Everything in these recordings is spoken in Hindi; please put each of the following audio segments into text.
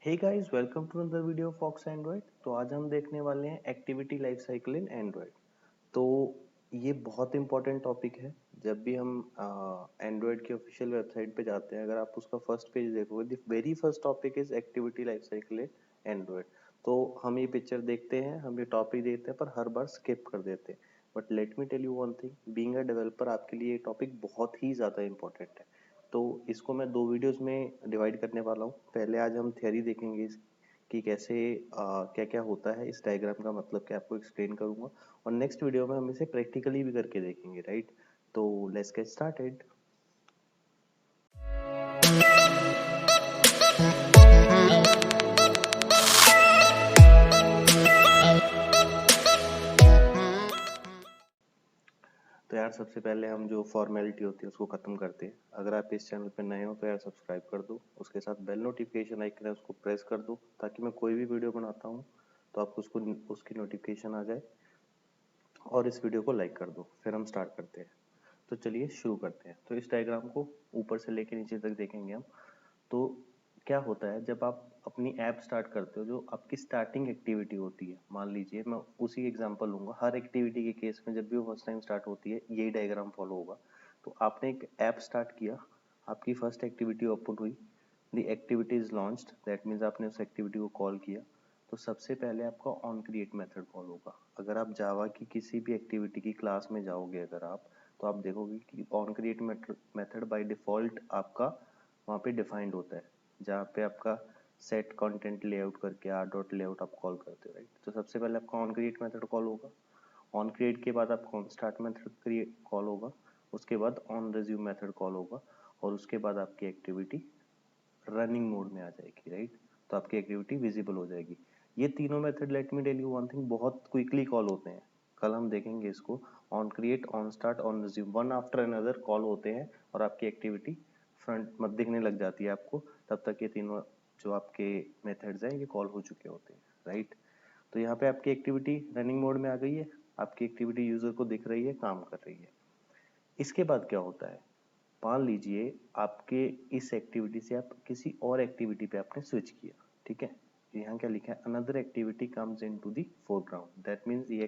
Hey guys, welcome to another video of Fox Android. तो आज हम देखने वाले हैं activity life cycle in Android. तो ये बहुत इंपॉर्टेंट टॉपिक है। जब भी हम एंड्रॉइड की ऑफिशियल वेबसाइट पे जाते हैं, अगर आप उसका फर्स्ट पेज देखोगे, the very first topic is activity life cycle in Android. तो हम ये पिक्चर देखते हैं, हम ये टॉपिक देखते हैं, पर हर बार स्किप कर देते हैं। But let me tell you one thing, being a developer आपके लिए ये टॉपिक बहुत ही ज़्यादा इंपॉर्टेंट है। तो इसको मैं दो वीडियोस में डिवाइड करने वाला हूँ। पहले आज हम थ्योरी देखेंगे कि कैसे क्या क्या होता है, इस डायग्राम का मतलब क्या आपको एक्सप्लेन करूंगा। और नेक्स्ट वीडियो में हम इसे प्रैक्टिकली भी करके देखेंगे, राइट। तो लेट्स गेट स्टार्टेड। तो यार सबसे पहले हम जो फॉर्मेलिटी होती है उसको ख़त्म करते हैं। अगर आप इस चैनल पे नए हो तो यार सब्सक्राइब कर दो, उसके साथ बेल नोटिफिकेशन आइकन है उसको प्रेस कर दो, ताकि मैं कोई भी वीडियो बनाता हूँ तो आपको उसकी नोटिफिकेशन आ जाए। और इस वीडियो को लाइक कर दो। फिर हम स्टार्ट करते हैं। तो चलिए शुरू करते हैं। तो इस डायग्राम को ऊपर से लेके नीचे तक देखेंगे हम। तो क्या होता है, जब आप अपनी ऐप स्टार्ट करते हो, जो आपकी स्टार्टिंग एक्टिविटी होती है, मान लीजिए मैं उसी एग्जांपल लूंगा। हर एक्टिविटी के केस में जब भी वो फर्स्ट टाइम स्टार्ट होती है, यही डायग्राम फॉलो होगा। तो आपने एक ऐप स्टार्ट किया, आपकी फर्स्ट एक्टिविटी ओपन हुई, the activity is launched, that means आपने उस एक्टिविटी को कॉल किया। तो सबसे पहले आपका ऑन क्रिएट मेथड कॉल होगा। अगर आप जावा की किसी भी एक्टिविटी की क्लास में जाओगे, अगर आप, तो आप देखोगे कि on create method by default आपका वहाँ पे डिफाइंड होता है, जहाँ पे आपका सेट कंटेंट लेआउट करके आर डॉट लेआउट आप कॉल करते हो, राइट। तो सबसे पहले आपका ऑन क्रिएट मेथड कॉल होगा। ऑन क्रिएट के बाद आपका on start method create call होगा। उसके बाद ऑन रिज्यूम मेथड कॉल होगा। और उसके बाद आपकी एक्टिविटी रनिंग मोड में आ जाएगी, राइट। तो आपकी एक्टिविटी विजिबल हो जाएगी। ये तीनों method, let me tell you one thing, बहुत क्विकली कॉल होते हैं। कल हम देखेंगे इसको। On create, on start, on resume, one after another call होते हैं और आपकी एक्टिविटी फ्रंट मत दिखने लग जाती है आपको। तब तक ये तीनों जो आपके मेथड्स हैं ये कॉल हो चुके होते हैं, राइट। तो यहाँ पे आपकी एक्टिविटी रनिंग मोड में आ गई है। आपकी एक्टिविटी यूजर को दिख रही है, काम कर रही है। इसके बाद क्या होता है, मान लीजिए आपके इस एक्टिविटी से आप किसी और एक्टिविटी पे आपने स्विच किया, ठीक है। यहाँ क्या लिखा है, another activity comes into the foreground, that means ये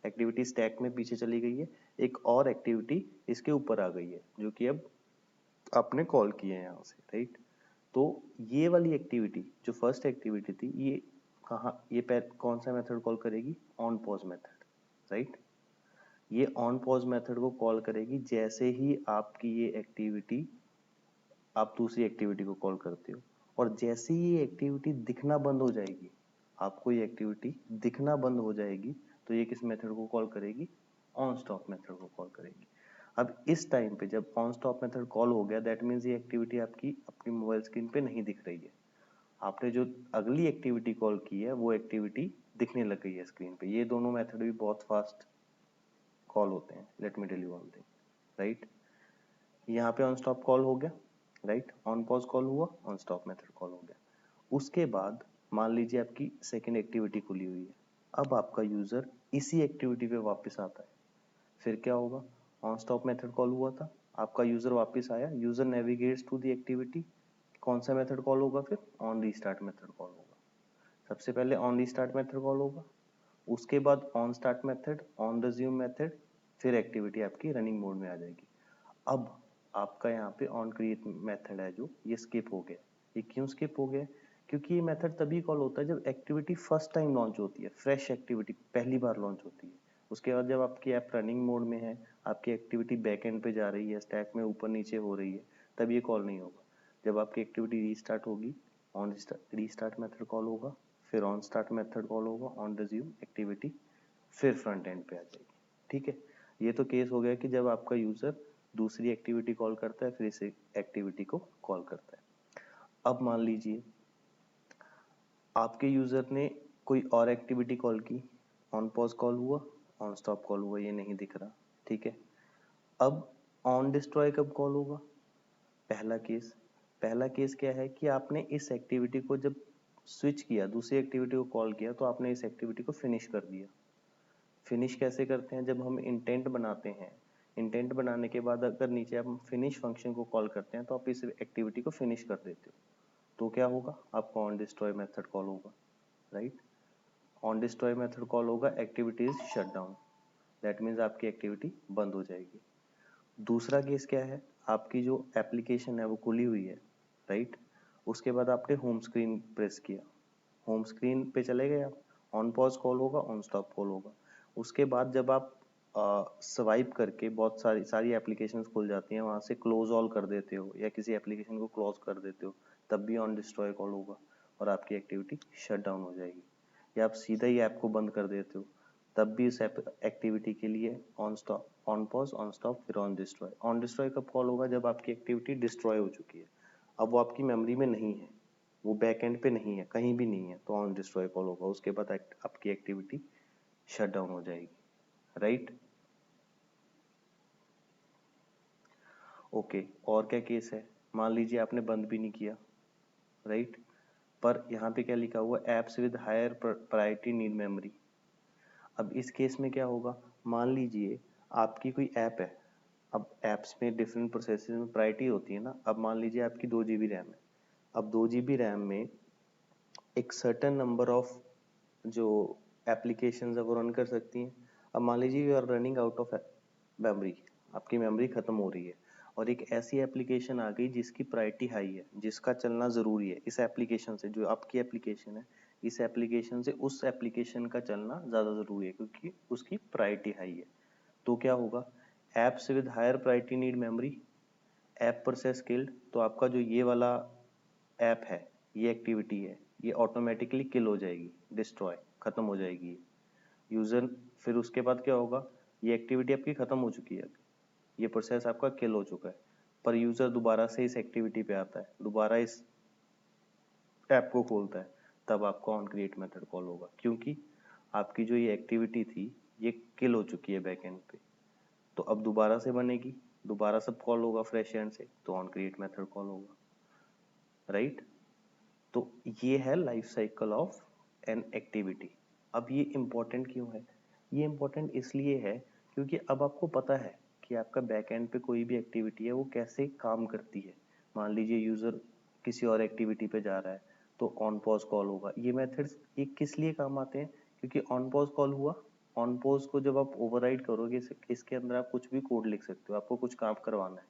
एक्टिविटी स्टैक में पीछे चली गई है, एक और एक्टिविटी इसके ऊपर आ गई है, जो कि अब आपने कॉल की है यहाँ से, राइट। तो ये वाली एक्टिविटी जो फर्स्ट एक्टिविटी थी, ये कहाँ, ये कौन सा मेथड कॉल करेगी, ऑन पॉज मेथड, राइट। ये ऑन पॉज मेथड को कॉल करेगी जैसे ही आपकी ये एक्टिविटी, आप दूसरी एक्टिविटी को कॉल करते हो। और जैसे ही ये एक्टिविटी दिखना बंद हो जाएगी, आपको ये एक्टिविटी दिखना बंद हो जाएगी, तो ये किस मेथड को कॉल करेगी, ऑन स्टॉप मेथड को कॉल करेगी। अब इस टाइम पे जब ऑन स्टॉप मेथड कॉल हो गया, दैट मीन्स ये एक्टिविटी आपकी अपनी मोबाइल स्क्रीन पे नहीं दिख रही है। आपने जो अगली एक्टिविटी कॉल की है वो एक्टिविटी दिखने लग गई है स्क्रीन पे। ये दोनों मेथड भी बहुत फास्ट कॉल होते हैं, let me tell you one thing, right. यहाँ पे ऑन स्टॉप कॉल हो गया, राइट। ऑन पॉज कॉल हुआ, ऑन स्टॉप मेथड कॉल हो गया। उसके बाद मान लीजिए आपकी सेकेंड एक्टिविटी खुली हुई है। अब आपका यूजर इसी एक्टिविटी पे वापस आता है। फिर क्या होगा, ऑन स्टॉप मेथड कॉल हुआ था, आपका यूजर वापस आया, user navigates to the activity, कौन सा मेथड कॉल होगा, फिर ऑन रीस्टार्ट मेथड कॉल होगा। सबसे पहले ऑन रीस्टार्ट मेथड कॉल होगा, उसके बाद on start method, on resume method, फिर एक्टिविटी आपकी रनिंग मोड में आ जाएगी। अब आपका यहाँ पे ऑन क्रिएट मेथड है जो, ये स्किप हो गया। ये क्यों स्किप हो गया, क्योंकि ये मेथड तभी कॉल होता है जब एक्टिविटी फर्स्ट टाइम लॉन्च होती है, फ्रेश एक्टिविटी पहली बार लॉन्च होती है। उसके बाद जब आपकी ऐप रनिंग मोड में है, आपकी एक्टिविटी बैक एंड पे जा रही है, स्टैक में ऊपर नीचे हो रही है, तब ये कॉल नहीं होगा। जब आपकी एक्टिविटी रीस्टार्ट होगी, ऑन रीस्टार्ट मेथड कॉल होगा, फिर ऑन स्टार्ट मेथड कॉल होगा, ऑन रिज्यूम एक्टिविटी, फिर फ्रंट एंड पे आ जाएगी, ठीक है। ये तो केस हो गया कि जब आपका यूजर दूसरी एक्टिविटी कॉल करता है, फिर इस एक्टिविटी को कॉल करता है। अब मान लीजिए आपके यूजर ने कोई और एक्टिविटी कॉल की, ऑन पॉज कॉल हुआ, ऑन स्टॉप कॉल हुआ, ये नहीं दिख रहा, ठीक है। अब ऑन डिस्ट्रॉय कब कॉल होगा, पहला केस क्या है कि आपने इस एक्टिविटी को जब स्विच किया, दूसरी एक्टिविटी को कॉल किया, तो आपने इस एक्टिविटी को फिनिश कर दिया। फिनिश कैसे करते हैं, जब हम इंटेंट बनाते हैं, इंटेंट बनाने के बाद अगर नीचे आप फिनिश फंक्शन को कॉल करते हैं, तो आप इस एक्टिविटी को फिनिश कर देते हो। तो क्या होगा, आपका ऑन डिस्ट्रॉय मेथड कॉल होगा, right. On destroy method call होगा, activity is shut down, that means आपकी एक्टिविटी बंद हो जाएगी। दूसरा केस क्या है, आपकी जो एप्लीकेशन है वो खुली हुई है, राइट। उसके बाद आपने होम स्क्रीन प्रेस किया, होम स्क्रीन पे चले गए आप, ऑन पॉज कॉल होगा, ऑन स्टॉप कॉल होगा। उसके बाद जब आप स्वाइप करके बहुत सारी एप्लीकेशंस खुल जाती हैं, वहां से क्लोज ऑल कर देते हो या किसी एप्लीकेशन को क्लोज कर देते हो, तब भी ऑन डिस्ट्रॉय कॉल होगा और आपकी एक्टिविटी शट डाउन हो जाएगी। या आप सीधा ही ऐप को बंद कर देते हो, तब भी इस एक्टिविटी के लिए on stop, on pause, on stop, फिर ऑन डिस्ट्रॉय। ऑन डिस्ट्रॉय कब कॉल होगा, जब आपकी एक्टिविटी डिस्ट्रॉय हो चुकी है, अब वो आपकी मेमोरी में नहीं है, वो बैक एंड पे नहीं है, कहीं भी नहीं है, तो ऑन डिस्ट्रॉय कॉल होगा। उसके बाद आपकी एक्टिविटी शट डाउन हो जाएगी, राइट। ओके, और क्या केस है, मान लीजिए आपने बंद भी नहीं किया, राइट, पर यहाँ पे क्या लिखा हुआ, apps with higher priority need memory. अब इस केस में क्या होगा, मान लीजिए आपकी कोई ऐप है, अब ऐप्स में डिफरेंट प्रोसेसेस में प्रायोरिटी होती है ना। अब मान लीजिए आपकी 2 GB रैम है, अब 2 GB रैम में एक सर्टेन नंबर ऑफ जो एप्लीकेशंस है वो रन कर सकती हैं। अब मान लीजिए you are running out of memory, आपकी मेमोरी खत्म हो रही है और एक ऐसी एप्लीकेशन आ गई जिसकी प्रायोरिटी हाई है, जिसका चलना जरूरी है, इस एप्लीकेशन से, जो आपकी एप्लीकेशन है, इस एप्लीकेशन से उस एप्लीकेशन का चलना ज्यादा जरूरी है क्योंकि उसकी प्रायोरिटी हाई है। तो क्या होगा, apps with higher priority need memory, app process killed. तो आपका जो ये वाला ऐप है, ये एक्टिविटी है, ये ऑटोमेटिकली किल हो जाएगी, डिस्ट्रॉय, खत्म हो जाएगी यूजर। फिर उसके बाद क्या होगा, ये एक्टिविटी आपकी खत्म हो चुकी है, ये प्रोसेस आपका किल हो चुका है, पर यूजर दोबारा से इस एक्टिविटी पे आता है, दोबारा इस ऐप को खोलता है, तब आपका ऑन क्रिएट मेथड कॉल होगा, क्योंकि आपकी जो ये एक्टिविटी थी ये किल हो चुकी है बैक एंड पे। तो अब दोबारा से बनेगी, दोबारा सब कॉल होगा फ्रेश एंड से, तो ऑन क्रिएट मेथड कॉल होगा, राइट। तो ये है life cycle of an activity. अब ये इम्पोर्टेंट क्यों है, ये इम्पोर्टेंट इसलिए है क्योंकि अब आपको पता है कि आपका बैक एंड पे कोई भी एक्टिविटी है वो कैसे काम करती है। मान लीजिए यूजर किसी और एक्टिविटी पे जा रहा है, तो ऑन पॉज कॉल होगा। ये मेथड्स ये किस लिए काम आते हैं, क्योंकि ऑन पॉज कॉल हुआ, ऑन पॉज को जब आप ओवरराइड करोगे, इसके अंदर आप कुछ भी कोड लिख सकते हो, आपको कुछ काम करवाना है,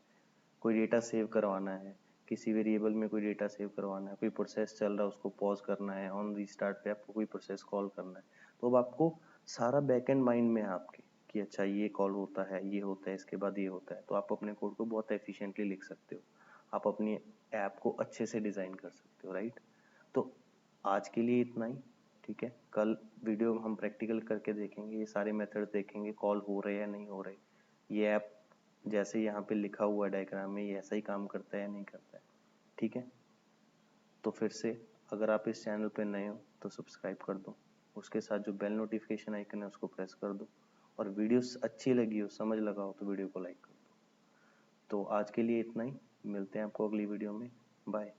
कोई डेटा सेव करवाना है, किसी वेरिएबल में कोई डेटा सेव करवाना है, कोई प्रोसेस चल रहा है उसको पॉज करना है, ऑन रीस्टार्ट पे आपको कोई प्रोसेस कॉल करना है, तो अब आपको सारा बैकएंड माइंड में है आपके कि अच्छा ये कॉल होता है, ये होता है, इसके बाद ये होता है, तो आप अपने कोड को बहुत एफिशिएंटली लिख सकते हो, आप अपनी ऐप को अच्छे से डिजाइन कर सकते हो, राइट। तो आज के लिए इतना ही, ठीक है। कल वीडियो हम प्रैक्टिकल करके देखेंगे, ये सारे मेथड्स देखेंगे, कॉल हो रहे हैं या नहीं हो रहे, ये ऐप जैसे यहाँ पे लिखा हुआ डायग्राम में ये ऐसा ही काम करता है या नहीं करता है, ठीक है। तो फिर से अगर आप इस चैनल पे नए हो तो सब्सक्राइब कर दो, उसके साथ जो बेल नोटिफिकेशन आइकन है उसको प्रेस कर दो, और वीडियोस अच्छी लगी हो, समझ लगा हो, तो वीडियो को लाइक कर दो। तो आज के लिए इतना ही, मिलते हैं आपको अगली वीडियो में, बाय।